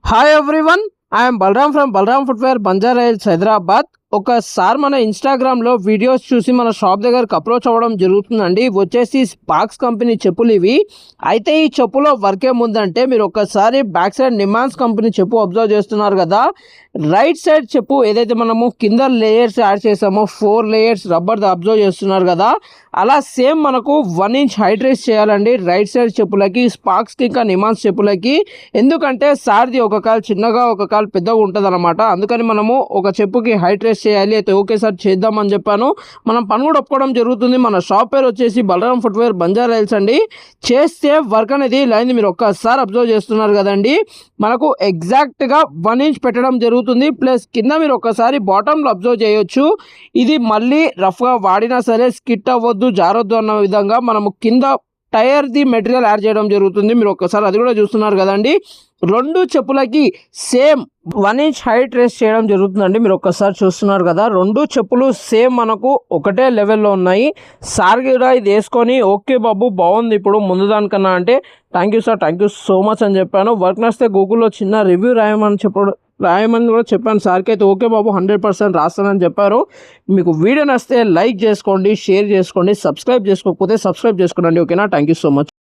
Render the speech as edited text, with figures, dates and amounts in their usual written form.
Hi everyone, I'm Balaram from Balaram footwear, Banjara Hills, Hyderabad. ఒకసారి మన ఇన్స్టాగ్రామ్లో వీడియోస్ చూసి మన షాప్ దగ్గరకు అప్రోచ్ అవ్వడం జరుగుతుందండి. వచ్చేసి స్పార్క్స్ కంపెనీ చెప్పులు ఇవి. అయితే ఈ చెప్పులో వర్క్ ఏముందంటే, మీరు ఒక్కసారి బ్యాక్ సైడ్ నిమాన్స్ కంపెనీ చెప్పు అబ్జర్వ్ చేస్తున్నారు కదా. రైట్ సైడ్ చెప్పు ఏదైతే మనము కింద లేయర్స్ యాడ్ చేసామో 4 లేయర్స్ రబ్బర్ది అబ్జర్వ్ చేస్తున్నారు కదా, అలా సేమ్ మనకు 1 ఇంచ్ హైట్ రేస్ చేయాలండి రైట్ సైడ్ చెప్పులకి, స్పార్క్స్కి ఇంకా నిమాన్స్ చెప్పులకి. ఎందుకంటే సార్ది ఒక కాలు చిన్నగా ఒక కాలు పెద్దగా ఉంటుంది అనమాట. అందుకని మనము ఒక చెప్పుకి హైట్ రేస్ చేయాలి. అయితే ఓకే సార్ చేద్దామని చెప్పాను. మనం పని కూడా ఒప్పుకోవడం జరుగుతుంది. మన షాప్ పేరు వచ్చేసి బలరామ్ ఫుట్వేర్, బంజారా హిల్స్ అండి. చేస్తే వర్క్ అనేది లైన్ మీరు ఒక్కసారి అబ్జర్వ్ చేస్తున్నారు కదండి. మనకు ఎగ్జాక్ట్గా 1 ఇంచ్ పెట్టడం జరుగుతుంది. ప్లస్ కింద మీరు ఒక్కసారి బాటంలో అబ్జర్వ్ చేయొచ్చు. ఇది మళ్ళీ రఫ్గా వాడినా సరే స్కిట్ అవ్వద్దు, జారొద్దు అన్న విధంగా మనము కింద టైర్ది మెటీరియల్ యాడ్ చేయడం జరుగుతుంది. మీరు ఒక్కసారి అది కూడా చూస్తున్నారు కదండి. 2 చెప్పులకి సేమ్ 1 ఇంచ్ హైట్ రేస్ చేయడం జరుగుతుందండి. మీరు ఒక్కసారి చూస్తున్నారు కదా, 2 చెప్పులు సేమ్ మనకు ఒకటే లెవెల్లో ఉన్నాయి. సార్ కూడా ఇది వేసుకొని ఓకే బాబు బాగుంది ఇప్పుడు ముందు దానికన్నా అంటే, thank you sir, thank you so much అని చెప్పాను. వర్క్ నచ్చితే గూగుల్లో చిన్న రివ్యూ రాయమని కూడా చెప్పాను సార్కి. అయితే ఓకే బాబు 100% రాస్తానని చెప్పారు. మీకు వీడియో నచ్చితే లైక్ చేసుకోండి, షేర్ చేసుకోండి, సబ్స్క్రైబ్ చేసుకోకపోతే సబ్స్క్రైబ్ చేసుకోండి. ఓకేనా, థ్యాంక్ యూ సో మచ్.